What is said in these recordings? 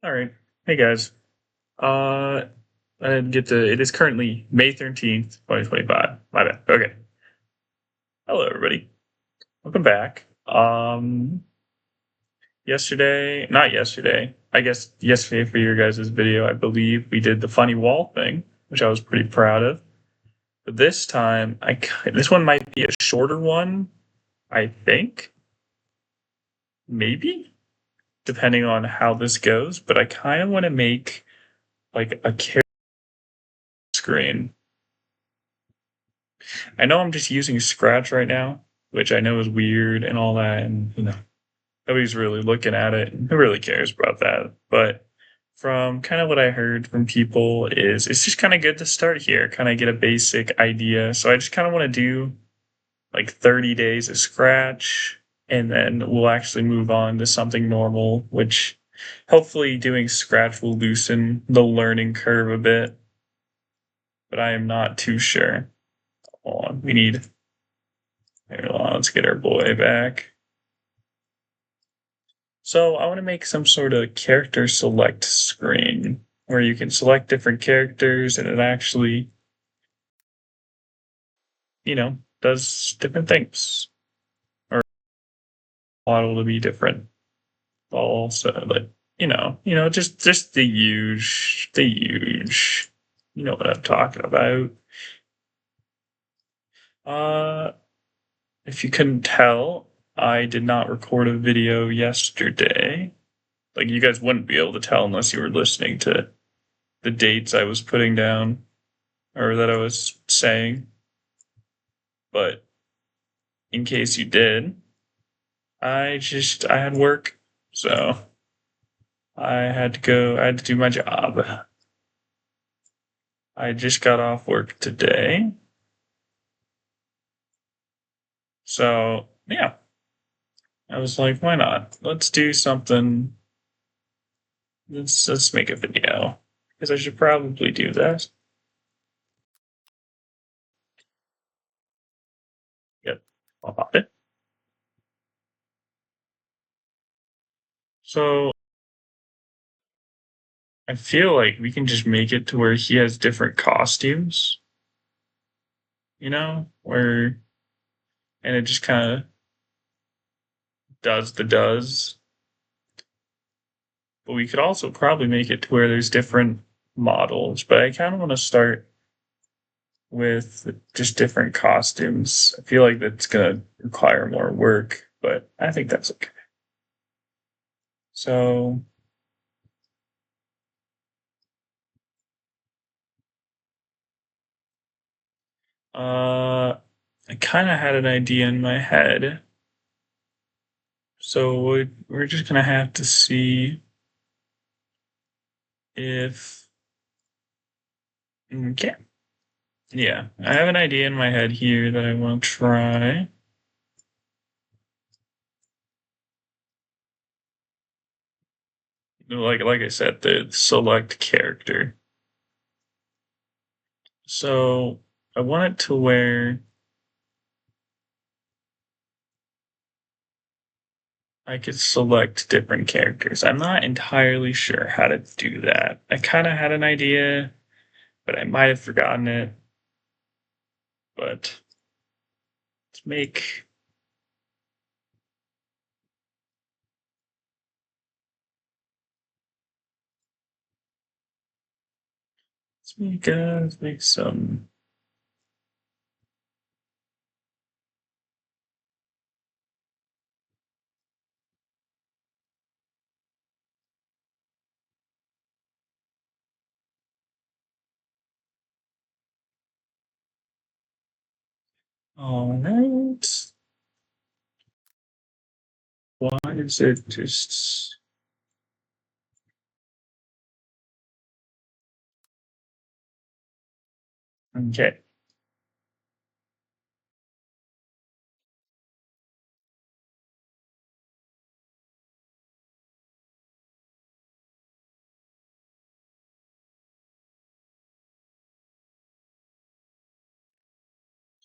All right. Hey guys. Uh I didn't get to it is currently May 13th, 2025. My bad. Okay. Hello everybody. Welcome back. Not yesterday. I guess yesterday for your guys' video, I believe we did the funny wall thing, which I was pretty proud of. But this time, this one might be a shorter one, I think. Maybe, depending on how this goes, but I kind of want to make like a character screen. I know I'm just using Scratch right now, which I know is weird and all that, and nobody's really looking at it. Who really cares about that? But from kind of what I heard from people is it's just kind of good to start here, kind of get a basic idea. So I just kind of want to do like 30 days of Scratch, and then we'll actually move on to something normal, which hopefully doing Scratch will loosen the learning curve a bit. But I am not too sure. Hold on, hold on, let's get our boy back. So I want to make some sort of character select screen where you can select different characters and it actually, does different things or model to be different. Also, like, just the huge, you know what I'm talking about. Uh, if you couldn't tell, I did not record a video yesterday. Like, you guys wouldn't be able to tell unless you were listening to the dates I was putting down or that I was saying. But in case you did, I had work, so I had to do my job. I just got off work today. So, yeah. I was like, why not? Let's do something. Let's make a video. Because I should probably do that. Yep. I'll pop it. So I feel like we can just make it to where he has different costumes, where and it just kind of does. But we could also probably make it to where there's different models. But I kind of want to start with just different costumes. I feel like that's gonna require more work, but I think that's okay. So, I kind of had an idea in my head. So we're just gonna have to see if okay. Yeah, I have an idea in my head here that I want to try. Like I said, the select character. So I want it to where I could select different characters. I'm not entirely sure how to do that. I kind of had an idea, but I might have forgotten it. But let's make let's make some. All right. Why is it just okay?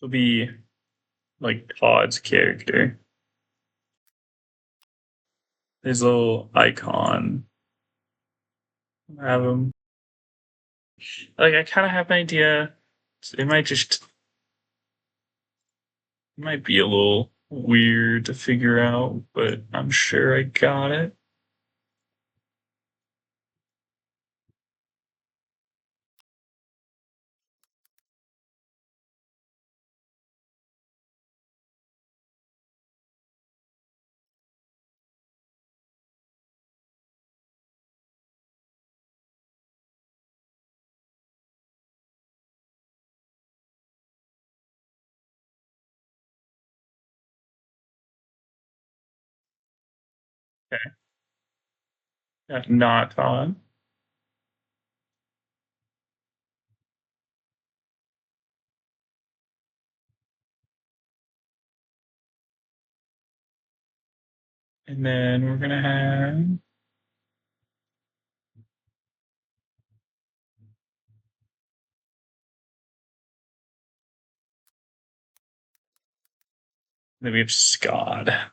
It'll be like Todd's character. His little icon. have him. Like I kind of have an idea. It might be a little weird to figure out, but I'm sure I got it. Okay, that's not Todd. And then we're gonna have then we have Scodd.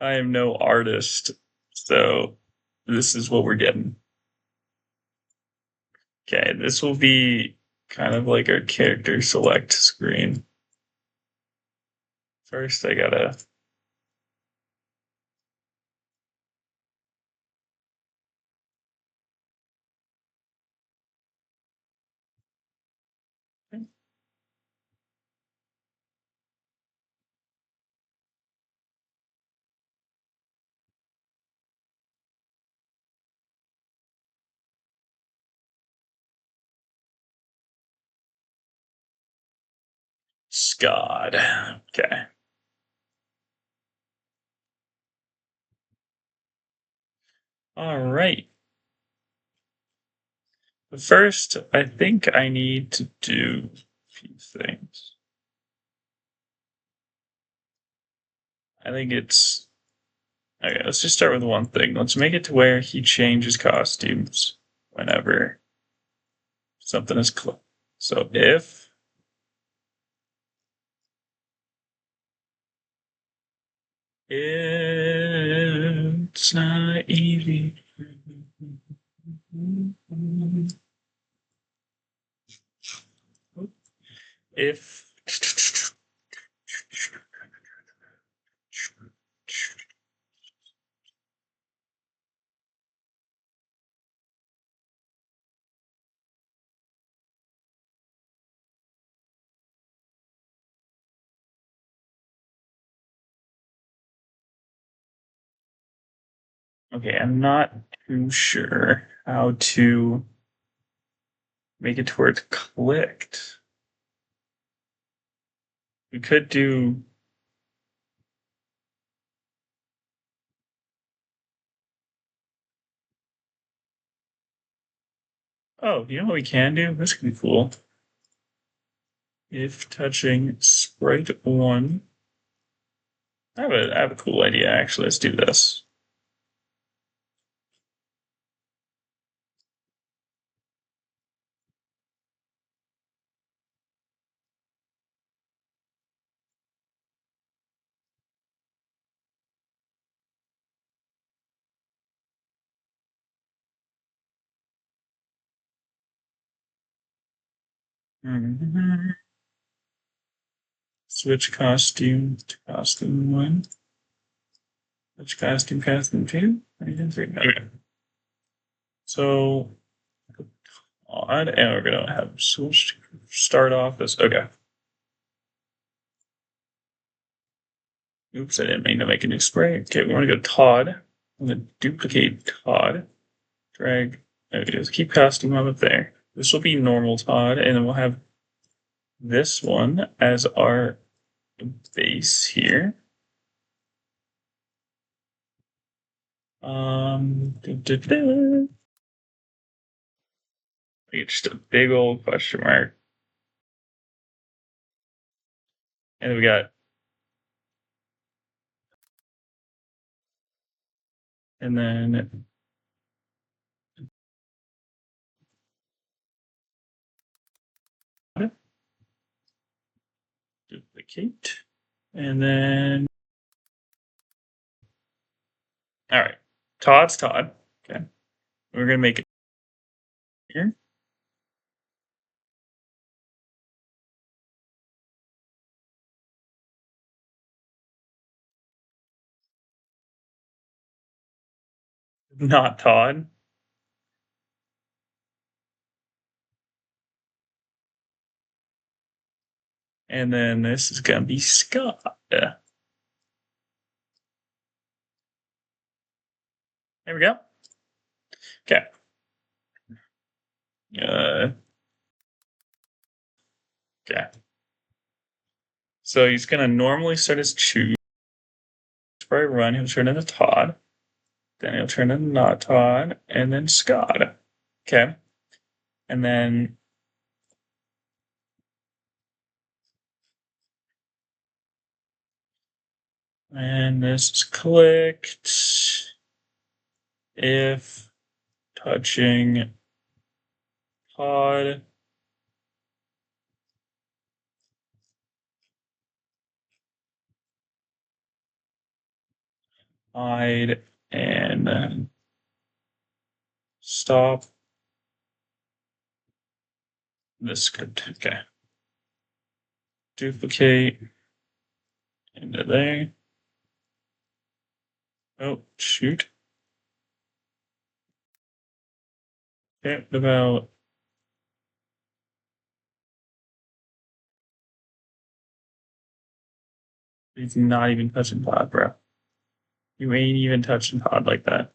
I am no artist, so this is what we're getting. Okay, this will be kind of like our character select screen. First, I gotta. Scodd. Okay. All right. First, I think I need to do a few things. I think it's okay. Let's just start with one thing. Let's make it to where he changes costumes whenever something is close. So if it's not easy, if okay, I'm not too sure how to make it to where it's clicked. We could do. Oh, you know what we can do? This could be cool. If touching sprite one, I have a cool idea actually. Let's do this. Mhm. Switch costume to costume one. Switch costume two. And three. Okay. So odd, and we're gonna have switch start off as okay. Oops, I didn't mean to make a new spray. Okay, we want to go Todd. I'm gonna duplicate Todd. Drag. There it is. Keep costume up there. This will be normal Todd, and then we'll have this one as our base here. It's just a big old question mark. And then we got, and then duplicate. And then, all right, Todd's Todd. Okay, we're gonna make it here. Not Todd. And then this is gonna be Scott. There we go. Okay. Uh, okay. So he's gonna normally start his choose. For a run, he'll turn into Todd. Then he'll turn into not Todd, and then Scodd. Okay. And then this is clicked if touching Todd hide and then stop this script. Okay. Duplicate into there. Oh, shoot. Okay, what about he's not even touching Todd, bro. You ain't even touching Todd like that.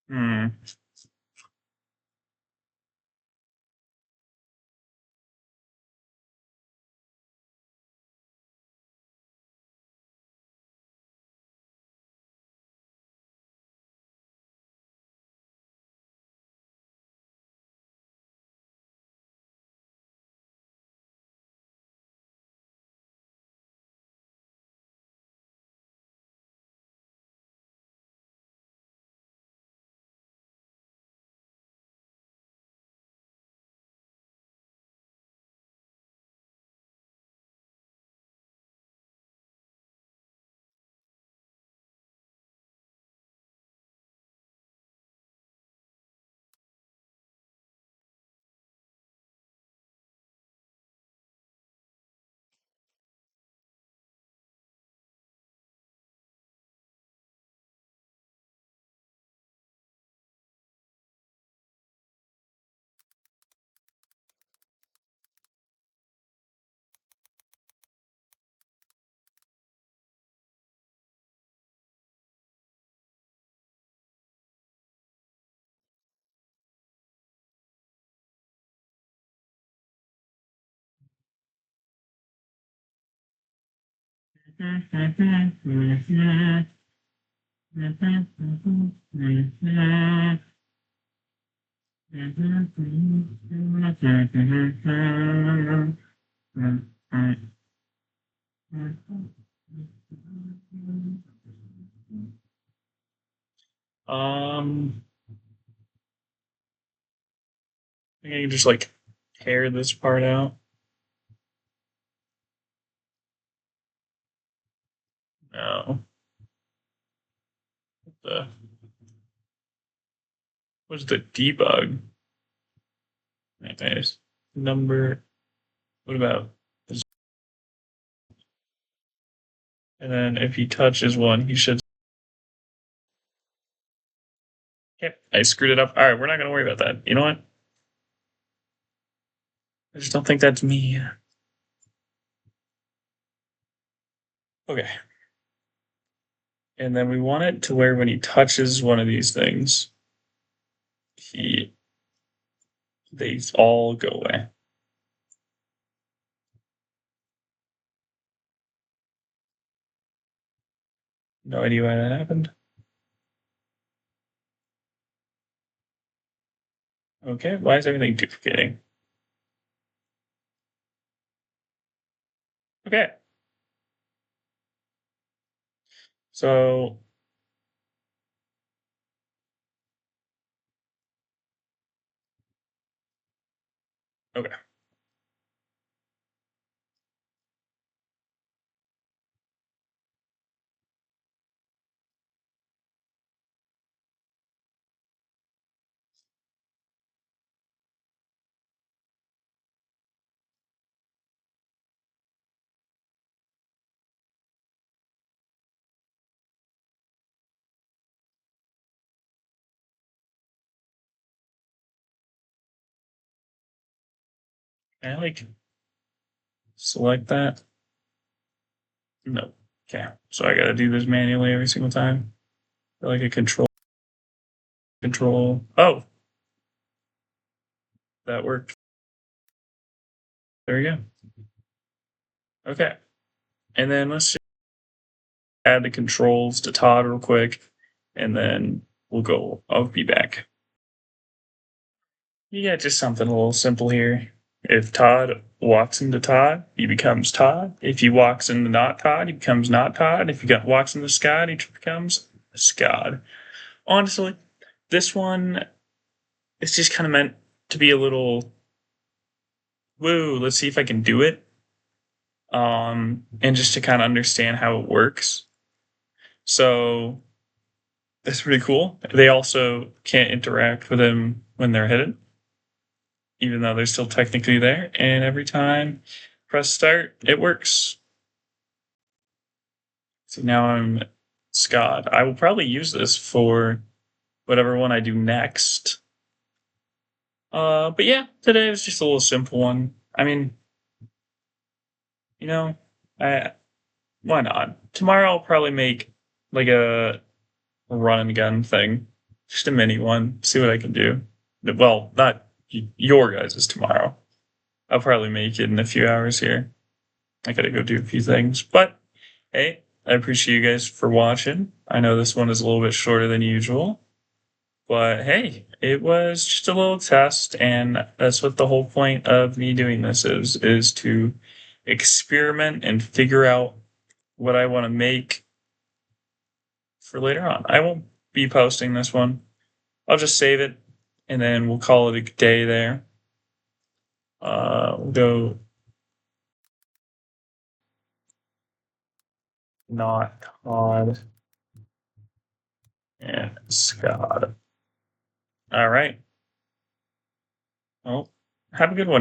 Hmm. I think I can just like tear this part out. No. The what's the debug? Anyways, number. What about this? And then if he touches one, he should. Okay, I screwed it up. All right, we're not gonna worry about that. You know what? I just don't think that's me. Okay. And then we want it to where when he touches one of these things, he they all go away. No idea why that happened. Okay, why is everything duplicating? Okay. So, okay. Can I like select that? No. Okay. So I gotta do this manually every single time. Like a control. Oh, that worked. There we go. Okay. And then let's just add the controls to Todd real quick, and then we'll go. I'll be back. Yeah, just something a little simple here. If Todd walks into Todd, he becomes Todd. If he walks into not Todd, he becomes not Todd. If he walks into Scodd, he becomes Scodd. Honestly, this one is just kind of meant to be a little woo. Let's see if I can do it. And just to kind of understand how it works. So that's pretty cool. They also can't interact with him when they're hidden, even though they're still technically there. And every time press start, it works. So now I'm Scott. I will probably use this for whatever one I do next. But yeah, today was just a little simple one. I mean, you know, I why not? Tomorrow I'll probably make like a run and gun thing, just a mini one. See what I can do. Well, not your guys's tomorrow. I'll probably make it in a few hours here. I gotta go do a few things, but hey, I appreciate you guys for watching. I know this one is a little bit shorter than usual, but hey, it was just a little test, and that's what the whole point of me doing this is to experiment and figure out what I want to make for later on. I won't be posting this one. I'll just save it, and then we'll call it a day there. We'll go not Todd and Scott. All right. Well, have a good one.